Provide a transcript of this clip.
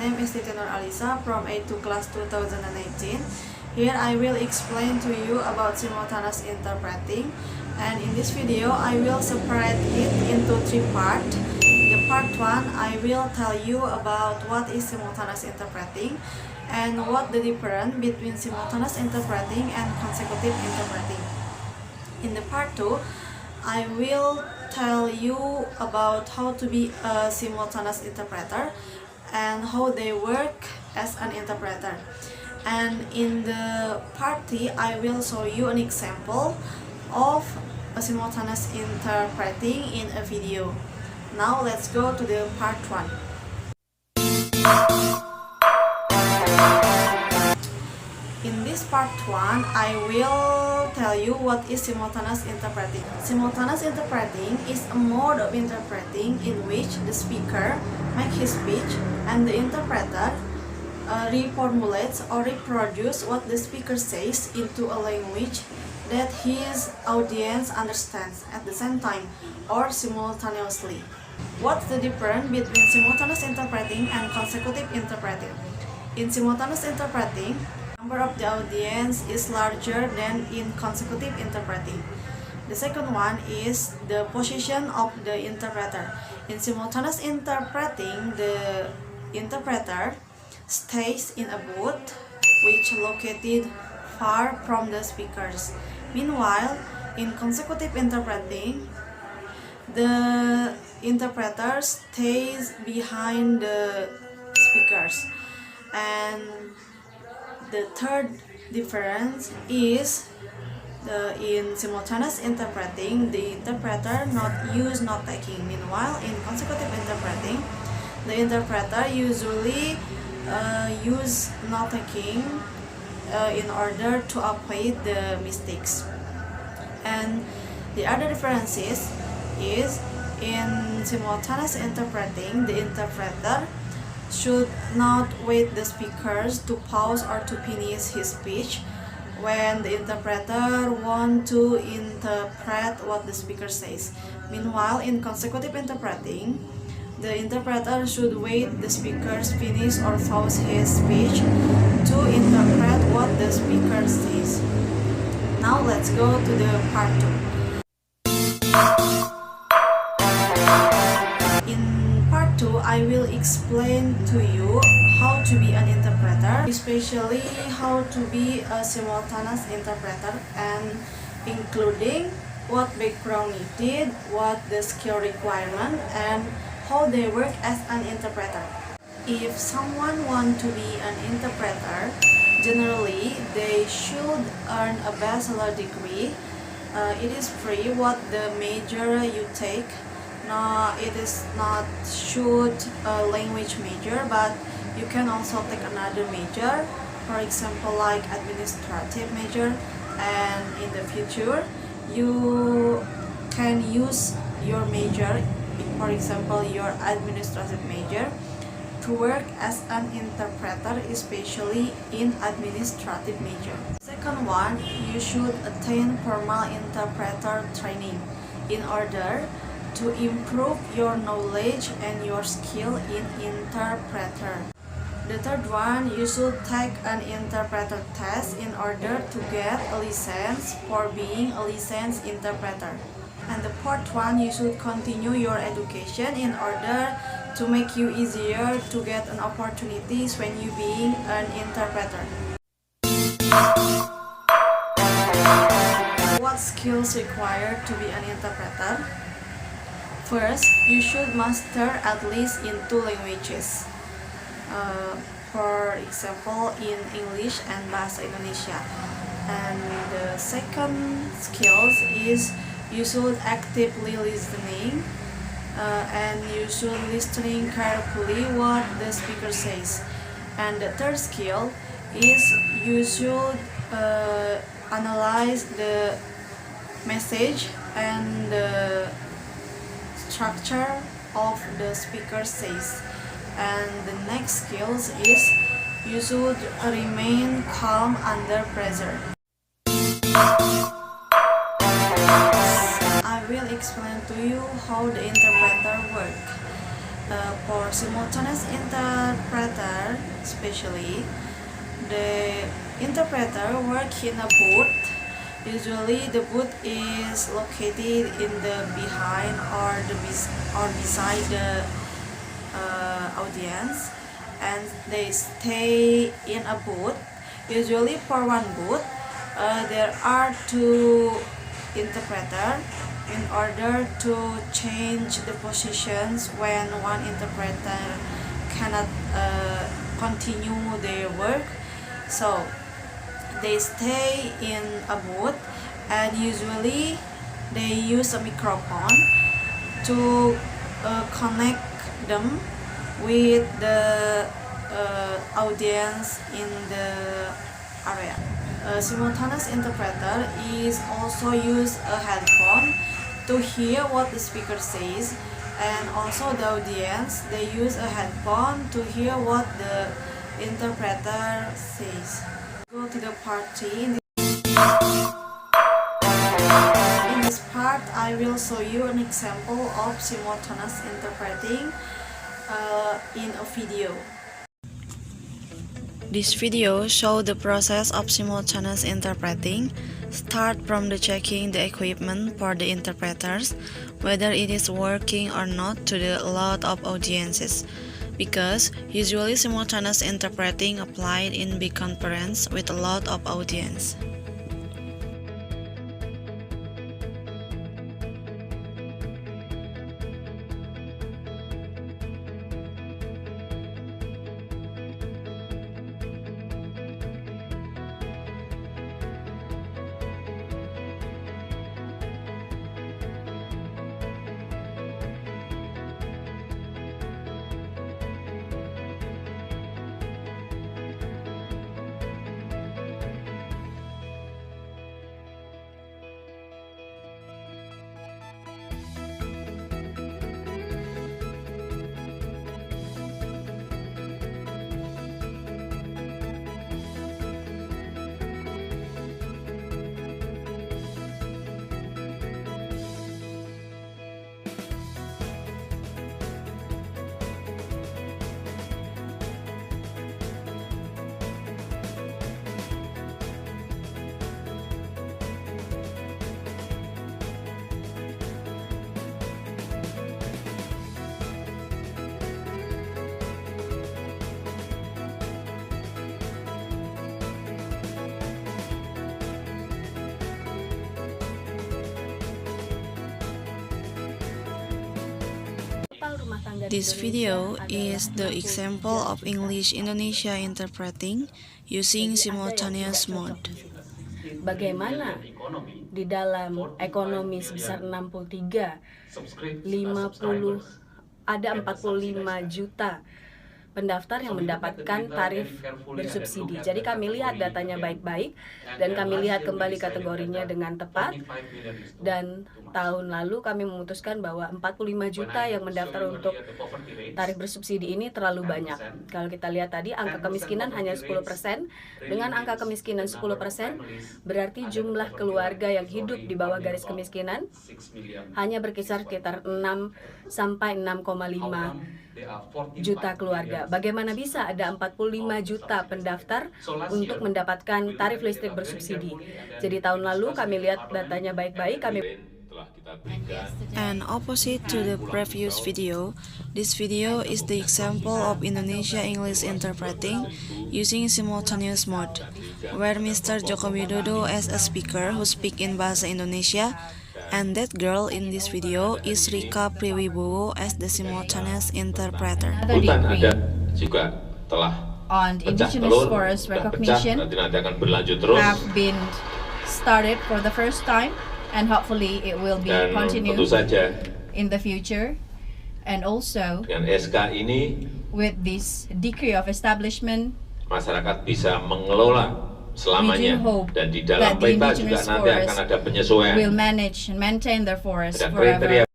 name is Siti Alisa from A2 class 2018. Here I will explain to you about simultaneous interpreting, and in this video I will separate it into three parts. In the part 1 I will tell you about what is simultaneous interpreting and what the difference between simultaneous interpreting and consecutive interpreting. In the part 2 I will tell you about how to be a simultaneous interpreter and how they work as an interpreter. And in the part 3 I will show you an example of a simultaneous interpreting in a video. Now let's go to the part 1. In this part 1, I will tell you what is simultaneous interpreting. Simultaneous interpreting is a mode of interpreting in which the speaker makes his speech and the interpreter reformulates or reproduces what the speaker says into a language that his audience understands at the same time or simultaneously. What's the difference between simultaneous interpreting and consecutive interpreting? In simultaneous interpreting, number of the audience is larger than in consecutive interpreting. The second one is the position of the interpreter. In simultaneous interpreting, the interpreter stays in a booth which located far from the speakers. Meanwhile, in consecutive interpreting, the interpreter stays behind the speakers. And the third difference is in simultaneous interpreting, the interpreter not use note-taking. Meanwhile, in consecutive interpreting, the interpreter usually use note-taking in order to avoid the mistakes. And the other differences is in simultaneous interpreting, the interpreter should not wait the speakers to pause or to finish his speech when the interpreter wants to interpret what the speaker says. Meanwhile, in consecutive interpreting, the interpreter should wait the speakers finish or pause his speech to interpret what the speaker says. Now let's go to the part 2. I will explain to you how to be an interpreter, especially how to be a simultaneous interpreter, and including what background needed, what the skill requirement, and how they work as an interpreter. If someone wants to be an interpreter, generally they should earn a bachelor degree. It is free what the major you take. No, it is not should a language major, but you can also take another major, for example like administrative major, and in the future you can use your major, for example your administrative major, to work as an interpreter, especially in administrative major. Second one, you should attain formal interpreter training in order to improve your knowledge and your skill in interpreter. The third one, you should take an interpreter test in order to get a license for being a licensed interpreter. And the fourth one, you should continue your education in order to make you easier to get an opportunities when you being an interpreter. What skills required to be an interpreter? First, you should master at least in 2 languages. For example, in English and Bahasa Indonesia. And the second skills is you should actively listening, and you should listening carefully what the speaker says. And the third skill is you should analyze the message and the structure of the speaker says. And the next skills is you should remain calm under pressure. I will explain to you how the interpreter works. For simultaneous interpreter, especially, the interpreter works in a booth. Usually, the booth is located in the behind or beside the audience, and they stay in a booth. Usually, for one booth, there are two interpreters in order to change the positions when one interpreter cannot continue their work. So they stay in a booth, and usually they use a microphone to connect them with the audience in the area. A simultaneous interpreter is also use a headphone to hear what the speaker says, and also the audience, they use a headphone to hear what the interpreter says. Go to the party. In this part, I will show you an example of simultaneous interpreting in a video. This video shows the process of simultaneous interpreting. Start from the checking the equipment for the interpreters, whether it is working or not to the lot of audiences, because usually simultaneous interpreting applied in big conference with a lot of audience. This video is the example of English Indonesia interpreting using simultaneous mode. Bagaimana di dalam ekonomi sebesar 63, 50, ada 45 juta pendaftar yang mendapatkan tarif bersubsidi. Jadi kami lihat datanya baik-baik dan kami lihat kembali kategorinya dengan tepat, dan tahun lalu kami memutuskan bahwa 45 juta yang mendaftar untuk tarif bersubsidi ini terlalu banyak. Kalau kita lihat tadi angka kemiskinan hanya 10%. Dengan angka kemiskinan 10%, berarti jumlah keluarga yang hidup di bawah garis kemiskinan hanya berkisar sekitar 6 sampai 6,5 juta keluarga. Bagaimana bisa ada 45 juta pendaftar untuk mendapatkan tarif listrik bersubsidi? Jadi tahun lalu kami lihat datanya baik-baik, And opposite to the previous video, this video is the example of Indonesia English interpreting using simultaneous mode, where Mr. Joko Widodo as a speaker who speak in Bahasa Indonesia, and that girl in this video is Rika Priwibowo as the simultaneous interpreter. Hutan adat juga telah on indigenous forest recognition have been started for the first time, and hopefully it will be dan continued tentu saja in the future. And also dengan SK ini with this decree of establishment, masyarakat bisa mengelola selamanya, hope dan di dalam that the peta juga indigenous nanti akan forest ada penyesuaian. will manage and maintain their forest Ada forever. kriteria